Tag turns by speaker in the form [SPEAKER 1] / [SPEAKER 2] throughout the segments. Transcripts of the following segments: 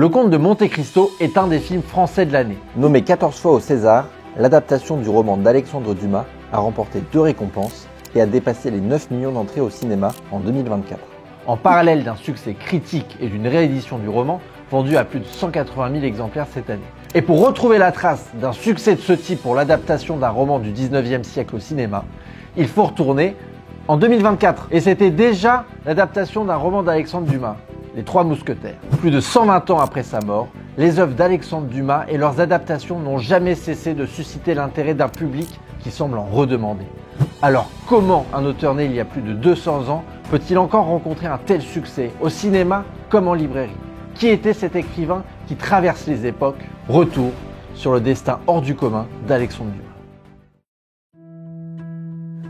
[SPEAKER 1] Le Comte de Monte Cristo est un des films français de l'année.
[SPEAKER 2] Nommé 14 fois au César, l'adaptation du roman d'Alexandre Dumas a remporté 2 récompenses et a dépassé les 9 millions d'entrées au cinéma en 2024.
[SPEAKER 1] En parallèle d'un succès critique et d'une réédition du roman, vendu à plus de 180 000 exemplaires cette année. Et pour retrouver la trace d'un succès de ce type pour l'adaptation d'un roman du 19e siècle au cinéma, il faut retourner en 2024. Et c'était déjà l'adaptation d'un roman d'Alexandre Dumas, Les Trois Mousquetaires. Plus de 120 ans après sa mort, les œuvres d'Alexandre Dumas et leurs adaptations n'ont jamais cessé de susciter l'intérêt d'un public qui semble en redemander. Alors comment un auteur né il y a plus de 200 ans peut-il encore rencontrer un tel succès au cinéma comme en librairie? Qui était cet écrivain qui traverse les époques? Retour sur le destin hors du commun d'Alexandre Dumas.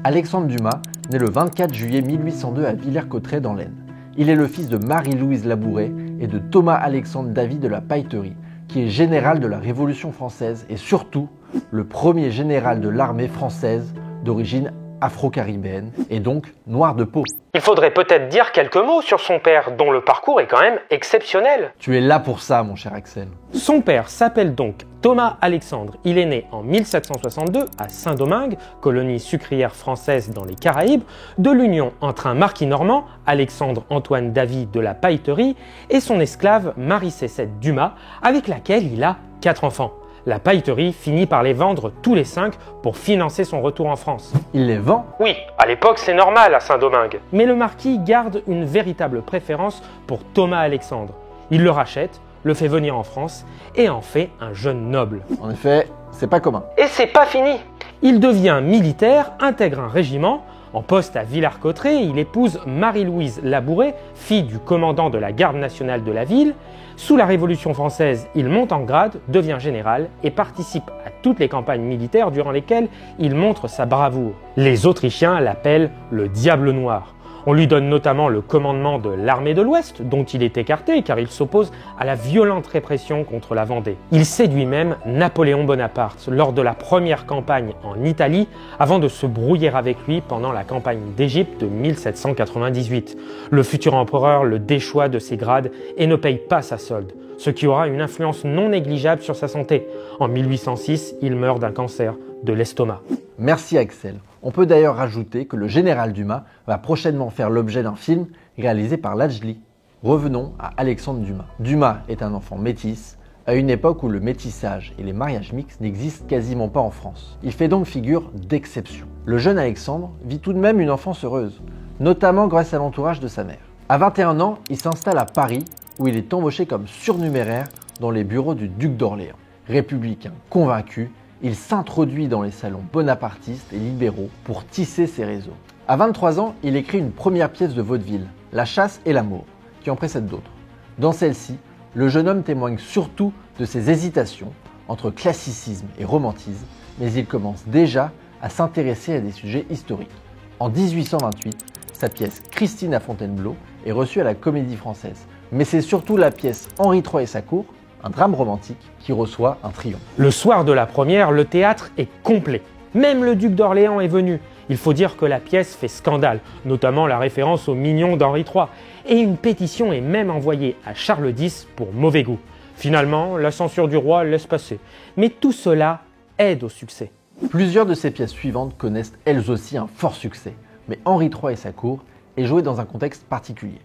[SPEAKER 1] Alexandre Dumas naît le 24 juillet 1802 à Villers-Cotterêts dans l'Aisne. Il est le fils de Marie-Louise Labouret et de Thomas-Alexandre Davy de la Pailleterie, qui est général de la Révolution française et surtout le premier général de l'armée française d'origine afro-caribéenne et donc noir de peau.
[SPEAKER 3] Il faudrait peut-être dire quelques mots sur son père, dont le parcours est quand même exceptionnel.
[SPEAKER 1] Tu es là pour ça, mon cher Axel.
[SPEAKER 3] Son père s'appelle donc Thomas Alexandre. Il est né en 1762 à Saint-Domingue, colonie sucrière française dans les Caraïbes, de l'union entre un marquis normand, Alexandre-Antoine Davy de la Pailleterie, et son esclave Marie-Cécette Dumas, avec laquelle il a 4 enfants. La Pailleterie finit par les vendre tous les 5 pour financer son retour en France.
[SPEAKER 1] Il les vend?
[SPEAKER 3] Oui, à l'époque c'est normal à Saint-Domingue. Mais le marquis garde une véritable préférence pour Thomas Alexandre. Il le rachète, le fait venir en France et en fait un jeune noble.
[SPEAKER 1] En effet, c'est pas commun.
[SPEAKER 3] Et c'est pas fini. Il devient militaire, intègre un régiment. En poste à Villers-Cotterêts, il épouse Marie-Louise Labouret, fille du commandant de la garde nationale de la ville. Sous la Révolution française, il monte en grade, devient général et participe à toutes les campagnes militaires durant lesquelles il montre sa bravoure. Les Autrichiens l'appellent le Diable Noir. On lui donne notamment le commandement de l'armée de l'Ouest, dont il est écarté car il s'oppose à la violente répression contre la Vendée. Il séduit même Napoléon Bonaparte lors de la première campagne en Italie, avant de se brouiller avec lui pendant la campagne d'Égypte de 1798. Le futur empereur le déchoit de ses grades et ne paye pas sa solde, ce qui aura une influence non négligeable sur sa santé. En 1806, il meurt d'un cancer de l'estomac.
[SPEAKER 1] Merci Axel. On peut d'ailleurs rajouter que le général Dumas va prochainement faire l'objet d'un film réalisé par Lajli. Revenons à Alexandre Dumas. Dumas est un enfant métis, à une époque où le métissage et les mariages mixtes n'existent quasiment pas en France. Il fait donc figure d'exception. Le jeune Alexandre vit tout de même une enfance heureuse, notamment grâce à l'entourage de sa mère. À 21 ans, il s'installe à Paris où il est embauché comme surnuméraire dans les bureaux du duc d'Orléans. Républicain convaincu, il s'introduit dans les salons bonapartistes et libéraux pour tisser ses réseaux. À 23 ans, il écrit une première pièce de vaudeville, La chasse et l'amour, qui en précède d'autres. Dans celle-ci, le jeune homme témoigne surtout de ses hésitations entre classicisme et romantisme, mais il commence déjà à s'intéresser à des sujets historiques. En 1828, sa pièce Christine à Fontainebleau est reçue à la Comédie Française, mais c'est surtout la pièce Henri III et sa cour, un drame romantique, qui reçoit un triomphe.
[SPEAKER 3] Le soir de la première, le théâtre est complet. Même le duc d'Orléans est venu. Il faut dire que la pièce fait scandale, notamment la référence au mignon d'Henri III. Et une pétition est même envoyée à Charles X pour mauvais goût. Finalement, la censure du roi laisse passer. Mais tout cela aide au succès.
[SPEAKER 1] Plusieurs de ses pièces suivantes connaissent elles aussi un fort succès, mais Henri III et sa cour est joué dans un contexte particulier.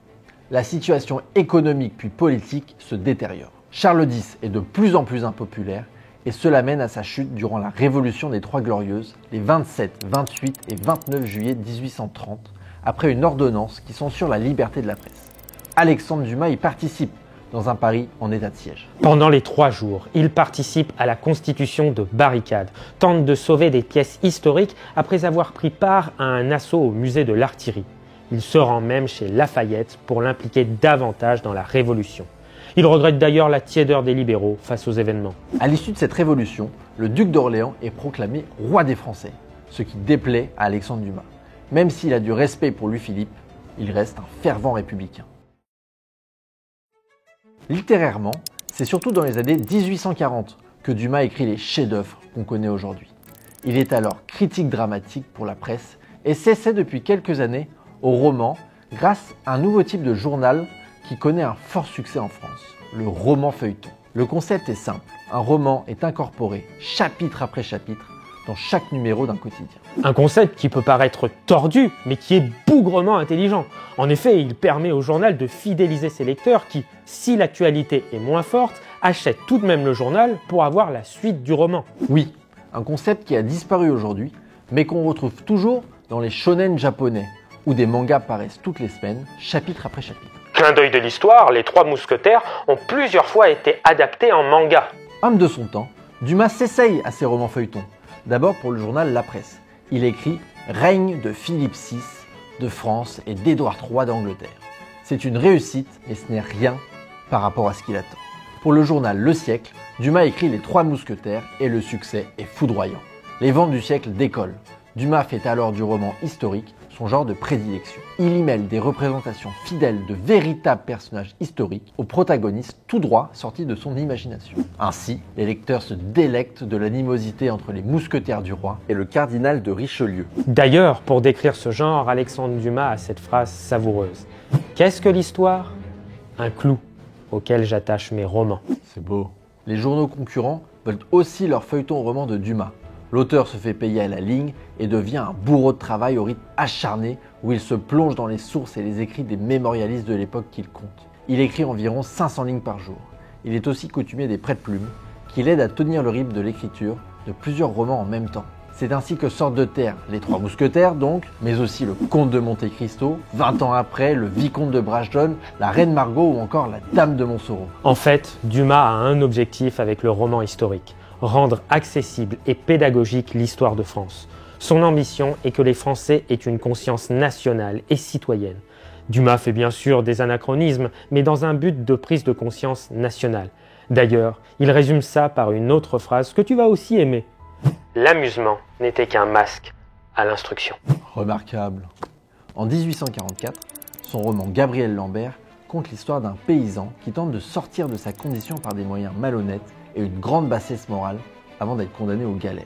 [SPEAKER 1] La situation économique puis politique se détériore. Charles X est de plus en plus impopulaire et cela mène à sa chute durant la Révolution des Trois Glorieuses, les 27, 28 et 29 juillet 1830, après une ordonnance qui censure la liberté de la presse. Alexandre Dumas y participe dans un Paris en état de siège.
[SPEAKER 3] Pendant les 3 jours, il participe à la constitution de barricades, tente de sauver des pièces historiques après avoir pris part à un assaut au musée de l'artillerie. Il se rend même chez Lafayette pour l'impliquer davantage dans la Révolution. Il regrette d'ailleurs la tiédeur des libéraux face aux événements.
[SPEAKER 1] À l'issue de cette révolution, le duc d'Orléans est proclamé roi des Français, ce qui déplaît à Alexandre Dumas. Même s'il a du respect pour Louis-Philippe, il reste un fervent républicain. Littérairement, c'est surtout dans les années 1840 que Dumas écrit les chefs-d'œuvre qu'on connaît aujourd'hui. Il est alors critique dramatique pour la presse et s'essaie depuis quelques années au roman grâce à un nouveau type de journal qui connaît un fort succès en France, le roman feuilleton. Le concept est simple, un roman est incorporé chapitre après chapitre dans chaque numéro d'un quotidien.
[SPEAKER 3] Un concept qui peut paraître tordu, mais qui est bougrement intelligent. En effet, il permet au journal de fidéliser ses lecteurs qui, si l'actualité est moins forte, achètent tout de même le journal pour avoir la suite du roman.
[SPEAKER 1] Oui, un concept qui a disparu aujourd'hui, mais qu'on retrouve toujours dans les shonen japonais, où des mangas paraissent toutes les semaines, chapitre après chapitre.
[SPEAKER 3] Clin d'œil de l'histoire, les Trois Mousquetaires ont plusieurs fois été adaptés en manga.
[SPEAKER 1] Homme de son temps, Dumas s'essaye à ses romans feuilletons. D'abord pour le journal La Presse. Il écrit « Règne de Philippe VI de France et d'Édouard III d'Angleterre ». C'est une réussite, mais ce n'est rien par rapport à ce qu'il attend. Pour le journal Le Siècle, Dumas écrit Les Trois Mousquetaires et le succès est foudroyant. Les ventes du siècle décollent. Dumas fait alors du roman historique son genre de prédilection. Il y mêle des représentations fidèles de véritables personnages historiques aux protagonistes tout droit sortis de son imagination. Ainsi, les lecteurs se délectent de l'animosité entre les mousquetaires du roi et le cardinal de Richelieu.
[SPEAKER 3] D'ailleurs, pour décrire ce genre, Alexandre Dumas a cette phrase savoureuse. Qu'est-ce que l'histoire ? Un clou auquel j'attache mes romans.
[SPEAKER 1] C'est beau. Les journaux concurrents veulent aussi leur feuilleton roman de Dumas. L'auteur se fait payer à la ligne et devient un bourreau de travail au rythme acharné où il se plonge dans les sources et les écrits des mémorialistes de l'époque qu'il compte. Il écrit environ 500 lignes par jour. Il est aussi coutumier des prête-plumes qui l'aident à tenir le rythme de l'écriture de plusieurs romans en même temps. C'est ainsi que sortent de terre les Trois Mousquetaires donc, mais aussi le Comte de Monte Cristo, 20 ans après, le Vicomte de Bragelonne, la Reine Margot ou encore la Dame de Montsoreau.
[SPEAKER 3] En fait, Dumas a un objectif avec le roman historique. Rendre accessible et pédagogique l'histoire de France. Son ambition est que les Français aient une conscience nationale et citoyenne. Dumas fait bien sûr des anachronismes, mais dans un but de prise de conscience nationale. D'ailleurs, il résume ça par une autre phrase que tu vas aussi aimer. L'amusement n'était qu'un masque à l'instruction.
[SPEAKER 1] Remarquable. En 1844, son roman Gabriel Lambert conte l'histoire d'un paysan qui tente de sortir de sa condition par des moyens malhonnêtes et une grande bassesse morale avant d'être condamné aux galères.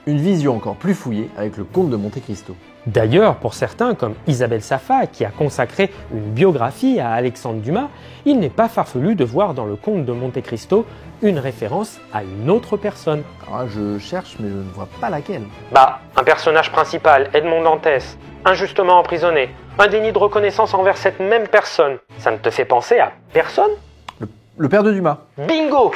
[SPEAKER 1] Une vision encore plus fouillée avec le Comte de Monte Cristo.
[SPEAKER 3] D'ailleurs, pour certains, comme Isabelle Safa, qui a consacré une biographie à Alexandre Dumas, il n'est pas farfelu de voir dans le Comte de Monte Cristo une référence à une autre personne.
[SPEAKER 1] Alors là, je cherche, mais je ne vois pas laquelle.
[SPEAKER 3] Un personnage principal, Edmond Dantès, injustement emprisonné, un déni de reconnaissance envers cette même personne. Ça ne te fait penser à personne ?
[SPEAKER 1] Le père de Dumas.
[SPEAKER 3] Bingo !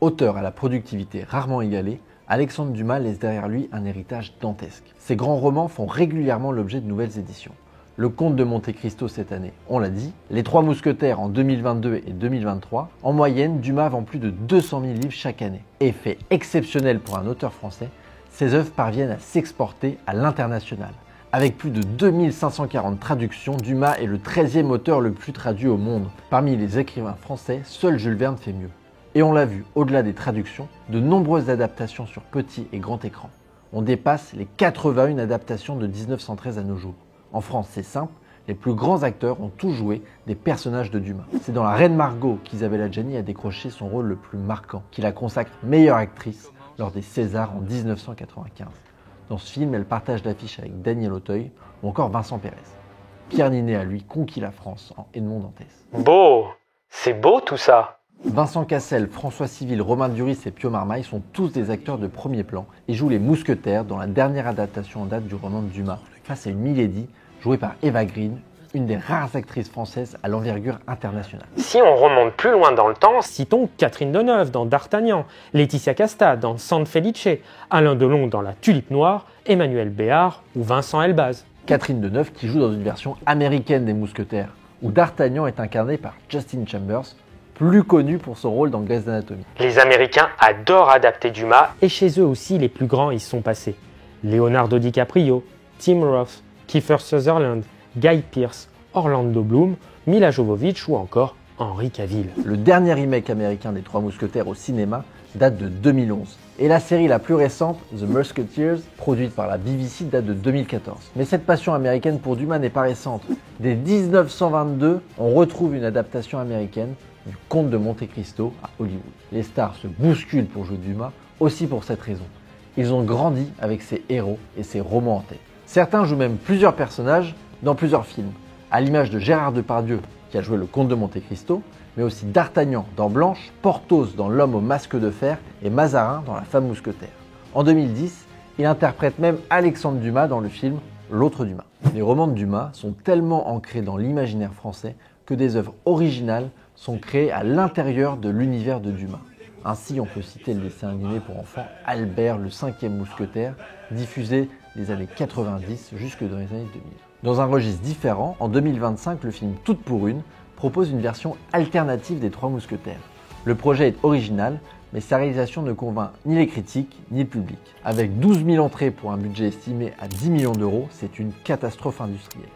[SPEAKER 1] Auteur à la productivité rarement égalée, Alexandre Dumas laisse derrière lui un héritage dantesque. Ses grands romans font régulièrement l'objet de nouvelles éditions. Le Comte de Monte Cristo cette année, on l'a dit, Les Trois Mousquetaires en 2022 et 2023, en moyenne, Dumas vend plus de 200 000 livres chaque année. Effet exceptionnel pour un auteur français, ses œuvres parviennent à s'exporter à l'international. Avec plus de 2540 traductions, Dumas est le 13e auteur le plus traduit au monde. Parmi les écrivains français, seul Jules Verne fait mieux. Et on l'a vu, au-delà des traductions, de nombreuses adaptations sur petit et grand écran. On dépasse les 81 adaptations de 1913 à nos jours. En France, c'est simple, les plus grands acteurs ont tous joué des personnages de Dumas. C'est dans La Reine Margot qu'Isabelle Adjani a décroché son rôle le plus marquant, qui la consacre meilleure actrice lors des Césars en 1995. Dans ce film, elle partage l'affiche avec Daniel Auteuil ou encore Vincent Pérez. Pierre Ninet a lui conquis la France en Edmond Dantès.
[SPEAKER 3] Beau, c'est beau tout ça.
[SPEAKER 1] Vincent Cassel, François Civil, Romain Duris et Pio Marmaille sont tous des acteurs de premier plan et jouent les mousquetaires dans la dernière adaptation en date du roman de Dumas, face à une Milady jouée par Eva Green, une des rares actrices françaises à l'envergure internationale.
[SPEAKER 3] Si on remonte plus loin dans le temps, citons Catherine Deneuve dans D'Artagnan, Laetitia Casta dans San Felice, Alain Delon dans La Tulipe Noire, Emmanuel Béard ou Vincent Elbaz.
[SPEAKER 1] Catherine Deneuve qui joue dans une version américaine des mousquetaires, où D'Artagnan est incarné par Justin Chambers, plus connu pour son rôle dans Grey's Anatomy.
[SPEAKER 3] Les Américains adorent adapter Dumas, et chez eux aussi les plus grands y sont passés. Leonardo DiCaprio, Tim Roth, Kiefer Sutherland, Guy Pearce, Orlando Bloom, Mila Jovovich ou encore Henry Cavill.
[SPEAKER 1] Le dernier remake américain des Trois Mousquetaires au cinéma date de 2011. Et la série la plus récente, The Musketeers, produite par la BBC, date de 2014. Mais cette passion américaine pour Dumas n'est pas récente. Dès 1922, on retrouve une adaptation américaine du Comte de Monte Cristo à Hollywood. Les stars se bousculent pour jouer Dumas, aussi pour cette raison. Ils ont grandi avec ses héros et ses romans en tête. Certains jouent même plusieurs personnages dans plusieurs films, à l'image de Gérard Depardieu qui a joué le comte de Monte Cristo, mais aussi D'Artagnan dans Blanche, Porthos dans L'homme au masque de fer et Mazarin dans La femme mousquetaire. En 2010, il interprète même Alexandre Dumas dans le film L'autre Dumas. Les romans de Dumas sont tellement ancrés dans l'imaginaire français que des œuvres originales sont créées à l'intérieur de l'univers de Dumas. Ainsi, on peut citer le dessin animé pour enfants Albert le 5e mousquetaire, diffusé des années 90 jusque dans les années 2000. Dans un registre différent, en 2025, le film Toutes pour une propose une version alternative des Trois Mousquetaires. Le projet est original, mais sa réalisation ne convainc ni les critiques ni le public. Avec 12 000 entrées pour un budget estimé à 10 millions d'euros, c'est une catastrophe industrielle.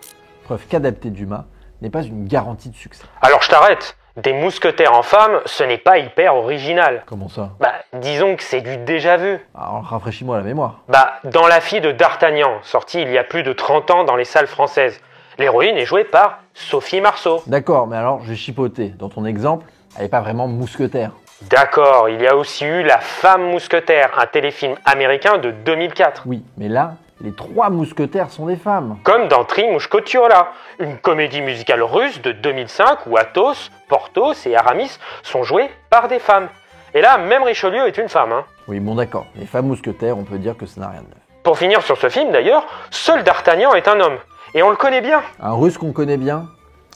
[SPEAKER 1] Preuve qu'adapter Dumas n'est pas une garantie de succès.
[SPEAKER 3] Alors je t'arrête. Des mousquetaires en femmes, ce n'est pas hyper original.
[SPEAKER 1] Comment ça?
[SPEAKER 3] Disons que c'est du déjà vu.
[SPEAKER 1] Alors rafraîchis-moi la mémoire.
[SPEAKER 3] Dans La fille de D'Artagnan, sortie il y a plus de 30 ans dans les salles françaises, l'héroïne est jouée par Sophie Marceau.
[SPEAKER 1] D'accord, mais alors je vais chipoter. Dans ton exemple, elle n'est pas vraiment mousquetaire.
[SPEAKER 3] D'accord, il y a aussi eu La femme mousquetaire, un téléfilm américain de 2004.
[SPEAKER 1] Oui, mais là, les Trois Mousquetaires sont des femmes.
[SPEAKER 3] Comme dans Tri Mushketiola, une comédie musicale russe de 2005 où Athos, Porthos et Aramis sont joués par des femmes. Et là, même Richelieu est une femme.
[SPEAKER 1] Oui, bon d'accord, les femmes mousquetaires, on peut dire que ça n'a rien de neuf.
[SPEAKER 3] Pour finir sur ce film d'ailleurs, seul D'Artagnan est un homme. Et on le connaît bien.
[SPEAKER 1] Un russe qu'on connaît bien?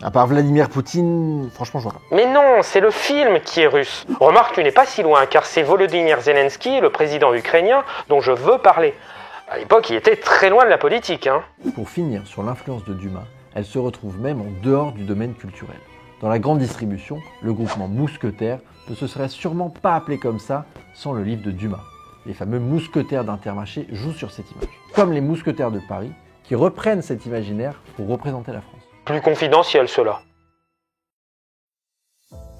[SPEAKER 1] À part Vladimir Poutine, franchement, je vois pas.
[SPEAKER 3] Mais non, c'est le film qui est russe. Remarque, tu n'es pas si loin, car c'est Volodymyr Zelensky, le président ukrainien, dont je veux parler. À l'époque, il était très loin de la politique.
[SPEAKER 1] Pour finir sur l'influence de Dumas, elle se retrouve même en dehors du domaine culturel. Dans la grande distribution, le groupement Mousquetaires ne se serait sûrement pas appelé comme ça sans le livre de Dumas. Les fameux mousquetaires d'Intermarché jouent sur cette image. Comme les mousquetaires de Paris, qui reprennent cet imaginaire pour représenter la France.
[SPEAKER 3] Plus confidentiel, cela.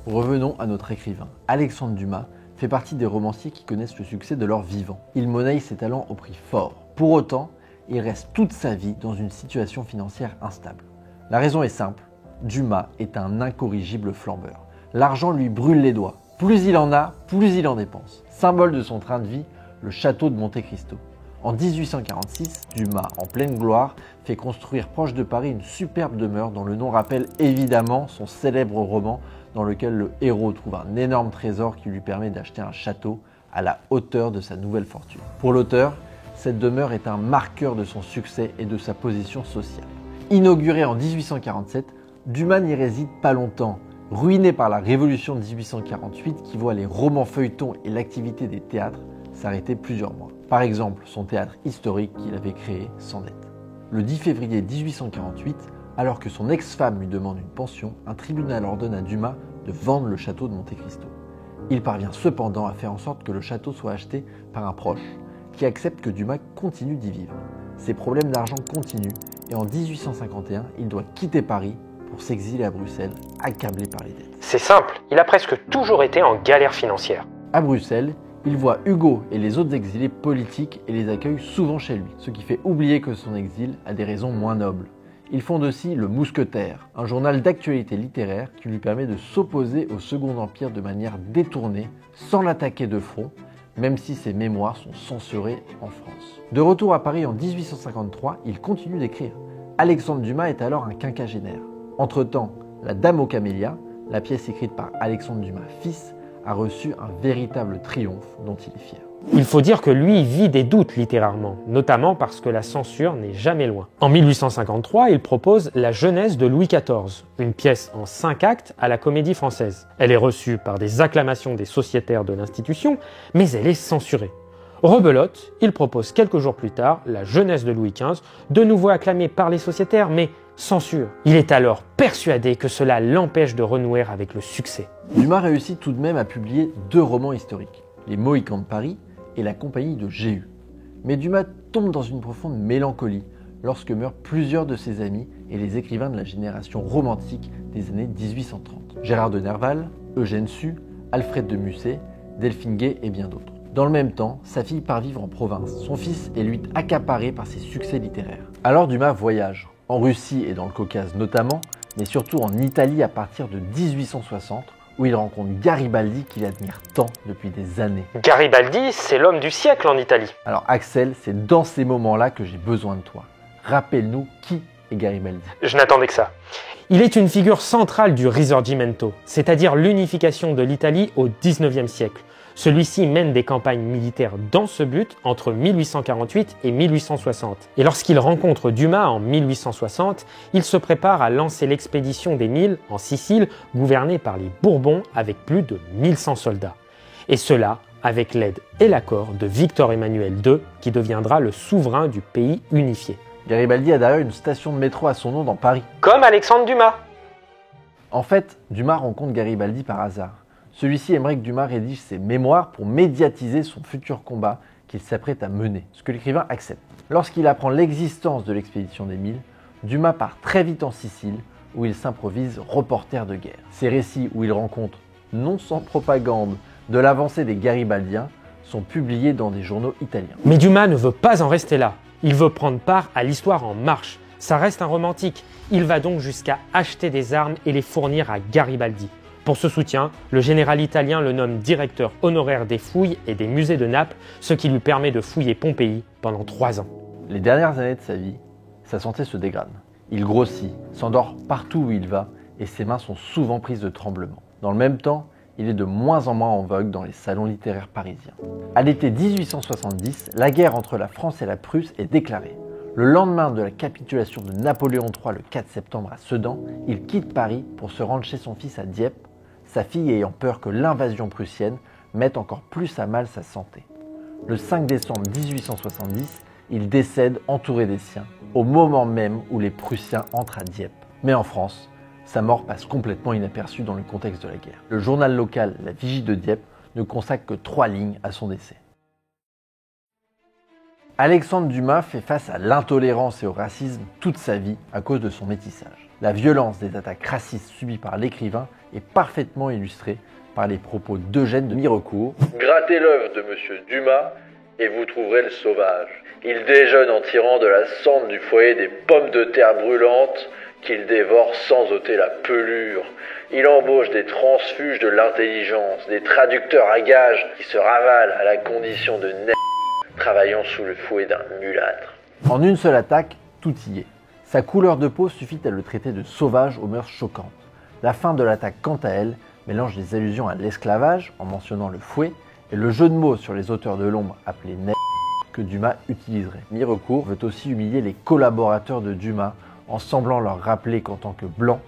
[SPEAKER 1] Revenons à notre écrivain. Alexandre Dumas fait partie des romanciers qui connaissent le succès de leur vivant. Il monnaie ses talents au prix fort. Pour autant, il reste toute sa vie dans une situation financière instable. La raison est simple, Dumas est un incorrigible flambeur. L'argent lui brûle les doigts. Plus il en a, plus il en dépense. Symbole de son train de vie, le château de Monte Cristo. En 1846, Dumas, en pleine gloire, fait construire proche de Paris une superbe demeure dont le nom rappelle évidemment son célèbre roman dans lequel le héros trouve un énorme trésor qui lui permet d'acheter un château à la hauteur de sa nouvelle fortune. Pour l'auteur, cette demeure est un marqueur de son succès et de sa position sociale. Inaugurée en 1847, Dumas n'y réside pas longtemps. Ruiné par la Révolution de 1848 qui voit les romans feuilletons et l'activité des théâtres s'arrêter plusieurs mois. Par exemple, son théâtre historique qu'il avait créé sans dette. Le 10 février 1848, alors que son ex-femme lui demande une pension, un tribunal ordonne à Dumas de vendre le château de Monte Cristo. Il parvient cependant à faire en sorte que le château soit acheté par un proche, qui accepte que Dumas continue d'y vivre. Ses problèmes d'argent continuent et en 1851, il doit quitter Paris pour s'exiler à Bruxelles, accablé par les dettes.
[SPEAKER 3] C'est simple, il a presque toujours été en galère financière.
[SPEAKER 1] À Bruxelles, il voit Hugo et les autres exilés politiques et les accueille souvent chez lui, ce qui fait oublier que son exil a des raisons moins nobles. Il fonde aussi Le Mousquetaire, un journal d'actualité littéraire qui lui permet de s'opposer au Second Empire de manière détournée, sans l'attaquer de front, même si ses mémoires sont censurées en France. De retour à Paris en 1853, il continue d'écrire. Alexandre Dumas est alors un quinquagénaire. Entre-temps, La Dame aux Camélias, la pièce écrite par Alexandre Dumas fils, a reçu un véritable triomphe dont il est fier.
[SPEAKER 3] Il faut dire que lui vit des doutes littérairement, notamment parce que la censure n'est jamais loin. En 1853, il propose La Jeunesse de Louis XIV, une pièce en 5 actes à la Comédie Française. Elle est reçue par des acclamations des sociétaires de l'institution, mais elle est censurée. Rebelote, il propose quelques jours plus tard La Jeunesse de Louis XV, de nouveau acclamée par les sociétaires, mais censure. Il est alors persuadé que cela l'empêche de renouer avec le succès.
[SPEAKER 1] Dumas réussit tout de même à publier 2 romans historiques, Les Mohicans de Paris et La Compagnie de Jéhu. Mais Dumas tombe dans une profonde mélancolie lorsque meurent plusieurs de ses amis et les écrivains de la génération romantique des années 1830. Gérard de Nerval, Eugène Sue, Alfred de Musset, Delphine Gay et bien d'autres. Dans le même temps, sa fille part vivre en province. Son fils est lui accaparé par ses succès littéraires. Alors Dumas voyage, en Russie et dans le Caucase notamment, mais surtout en Italie à partir de 1860, où il rencontre Garibaldi qu'il admire tant depuis des années.
[SPEAKER 3] Garibaldi, c'est l'homme du siècle en Italie.
[SPEAKER 1] Alors Axel, c'est dans ces moments-là que j'ai besoin de toi. Rappelle-nous qui et Garibaldi.
[SPEAKER 3] Je n'attendais que ça. Il est une figure centrale du Risorgimento, c'est-à-dire l'unification de l'Italie au XIXe siècle. Celui-ci mène des campagnes militaires dans ce but entre 1848 et 1860. Et lorsqu'il rencontre Dumas en 1860, il se prépare à lancer l'expédition des Mille en Sicile, gouvernée par les Bourbons avec plus de 1100 soldats. Et cela avec l'aide et l'accord de Victor Emmanuel II, qui deviendra le souverain du pays unifié.
[SPEAKER 1] Garibaldi a d'ailleurs une station de métro à son nom dans Paris.
[SPEAKER 3] Comme Alexandre Dumas.
[SPEAKER 1] En fait, Dumas rencontre Garibaldi par hasard. Celui-ci aimerait que Dumas rédige ses mémoires pour médiatiser son futur combat qu'il s'apprête à mener, ce que l'écrivain accepte. Lorsqu'il apprend l'existence de l'expédition des Mille, Dumas part très vite en Sicile, où il s'improvise reporter de guerre. Ces récits où il rencontre, non sans propagande, de l'avancée des Garibaldiens, sont publiés dans des journaux italiens.
[SPEAKER 3] Mais Dumas ne veut pas en rester là. Il veut prendre part à l'histoire en marche. Ça reste un romantique. Il va donc jusqu'à acheter des armes et les fournir à Garibaldi. Pour ce soutien, le général italien le nomme directeur honoraire des fouilles et des musées de Naples, ce qui lui permet de fouiller Pompéi pendant 3 ans.
[SPEAKER 1] Les dernières années de sa vie, sa santé se dégrade. Il grossit, s'endort partout où il va et ses mains sont souvent prises de tremblements. Dans le même temps, il est de moins en moins en vogue dans les salons littéraires parisiens. À l'été 1870, la guerre entre la France et la Prusse est déclarée. Le lendemain de la capitulation de Napoléon III le 4 septembre à Sedan, il quitte Paris pour se rendre chez son fils à Dieppe, sa fille ayant peur que l'invasion prussienne mette encore plus à mal sa santé. Le 5 décembre 1870, il décède entouré des siens, au moment même où les Prussiens entrent à Dieppe. Mais en France, sa mort passe complètement inaperçue dans le contexte de la guerre. Le journal local La Vigie de Dieppe ne consacre que 3 lignes à son décès. Alexandre Dumas fait face à l'intolérance et au racisme toute sa vie à cause de son métissage. La violence des attaques racistes subies par l'écrivain est parfaitement illustrée par les propos d'Eugène de Mirecourt. « Grattez l'œuvre de M. Dumas et vous trouverez le sauvage. Il déjeune en tirant de la cendre du foyer des pommes de terre brûlantes qu'il dévore sans ôter la pelure. Il embauche des transfuges de l'intelligence, des traducteurs à gages qui se ravalent à la condition de travaillant sous le fouet d'un mulâtre. » En une seule attaque, tout y est. Sa couleur de peau suffit à le traiter de sauvage aux mœurs choquantes. La fin de l'attaque, quant à elle, mélange des allusions à l'esclavage, en mentionnant le fouet, et le jeu de mots sur les auteurs de l'ombre appelés que Dumas utiliserait. Mirecourt veut aussi humilier les collaborateurs de Dumas en semblant leur rappeler qu'en tant que blanc,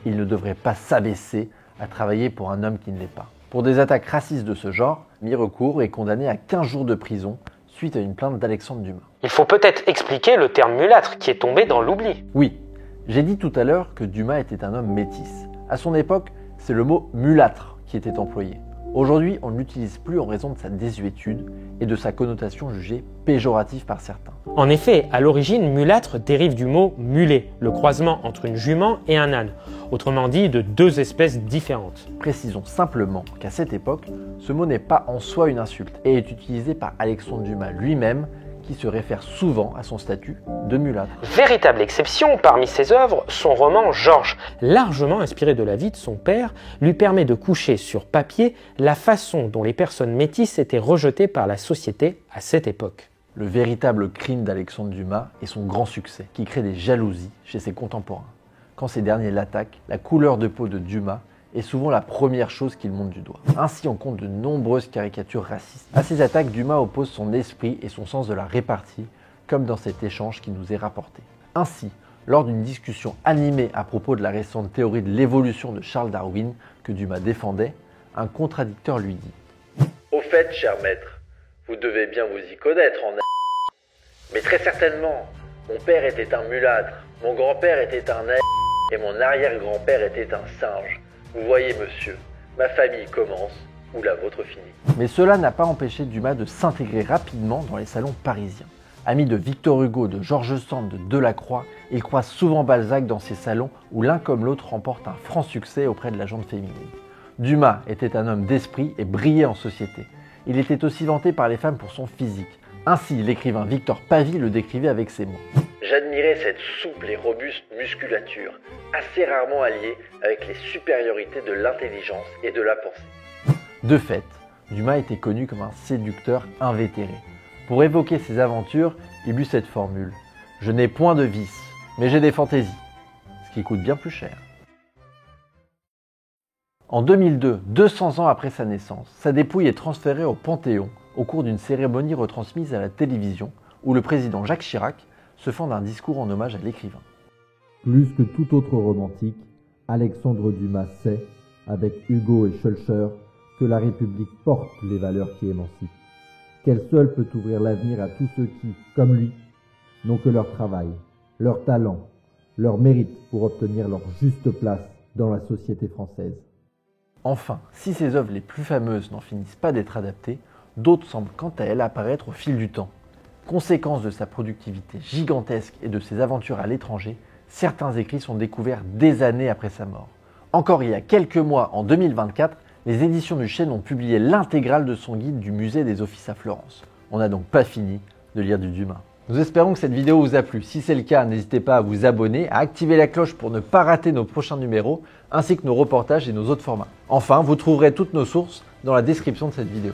[SPEAKER 1] ils ne devraient pas s'abaisser à travailler pour un homme qui ne l'est pas. Pour des attaques racistes de ce genre, Mirecourt est condamné à 15 jours de prison suite à une plainte d'Alexandre Dumas.
[SPEAKER 3] Il faut peut-être expliquer le terme mulâtre qui est tombé dans l'oubli.
[SPEAKER 1] Oui, j'ai dit tout à l'heure que Dumas était un homme métis. À son époque, c'est le mot mulâtre qui était employé. Aujourd'hui, on ne l'utilise plus en raison de sa désuétude et de sa connotation jugée péjorative par certains.
[SPEAKER 3] En effet, à l'origine, mulâtre dérive du mot mulet, le croisement entre une jument et un âne, autrement dit de 2 espèces différentes.
[SPEAKER 1] Précisons simplement qu'à cette époque, ce mot n'est pas en soi une insulte et est utilisé par Alexandre Dumas lui-même, qui se réfère souvent à son statut de mulâtre.
[SPEAKER 3] Véritable exception parmi ses œuvres, son roman Georges, largement inspiré de la vie de son père, lui permet de coucher sur papier la façon dont les personnes métisses étaient rejetées par la société à cette époque.
[SPEAKER 1] Le véritable crime d'Alexandre Dumas est son grand succès, qui crée des jalousies chez ses contemporains. Quand ces derniers l'attaquent, la couleur de peau de Dumas est souvent la première chose qu'il monte du doigt. Ainsi, on compte de nombreuses caricatures racistes. À ces attaques, Dumas oppose son esprit et son sens de la répartie, comme dans cet échange qui nous est rapporté. Ainsi, lors d'une discussion animée à propos de la récente théorie de l'évolution de Charles Darwin que Dumas défendait, un contradicteur lui dit « Au fait, cher maître, vous devez bien vous y connaître en mais très certainement, mon père était un mulâtre, mon grand-père était un et mon arrière-grand-père était un singe. Vous voyez, monsieur, ma famille commence où la vôtre finit. » Mais cela n'a pas empêché Dumas de s'intégrer rapidement dans les salons parisiens. Ami de Victor Hugo, de George Sand, de Delacroix, il croise souvent Balzac dans ces salons où l'un comme l'autre remporte un franc succès auprès de la gente féminine. Dumas était un homme d'esprit et brillait en société. Il était aussi vanté par les femmes pour son physique. Ainsi, l'écrivain Victor Pavy le décrivait avec ces mots. « J'admirais cette souple et robuste musculature, assez rarement alliée avec les supériorités de l'intelligence et de la pensée. » De fait, Dumas était connu comme un séducteur invétéré. Pour évoquer ses aventures, il eut cette formule « Je n'ai point de vice, mais j'ai des fantaisies, ce qui coûte bien plus cher. En 2002, 200 ans après sa naissance, sa dépouille est transférée au Panthéon au cours d'une cérémonie retransmise à la télévision où le président Jacques Chirac se fend d'un discours en hommage à l'écrivain.
[SPEAKER 4] Plus que tout autre romantique, Alexandre Dumas sait, avec Hugo et Schœlcher, que la République porte les valeurs qui émancipent, qu'elle seule peut ouvrir l'avenir à tous ceux qui, comme lui, n'ont que leur travail, leur talent, leur mérite pour obtenir leur juste place dans la société française.
[SPEAKER 1] Enfin, si ses œuvres les plus fameuses n'en finissent pas d'être adaptées, d'autres semblent quant à elles apparaître au fil du temps. Conséquence de sa productivité gigantesque et de ses aventures à l'étranger, certains écrits sont découverts des années après sa mort. Encore il y a quelques mois, en 2024, les éditions du Chêne ont publié l'intégrale de son guide du musée des Offices à Florence. On n'a donc pas fini de lire du Dumas. Nous espérons que cette vidéo vous a plu. Si c'est le cas, n'hésitez pas à vous abonner, à activer la cloche pour ne pas rater nos prochains numéros, ainsi que nos reportages et nos autres formats. Enfin, vous trouverez toutes nos sources dans la description de cette vidéo.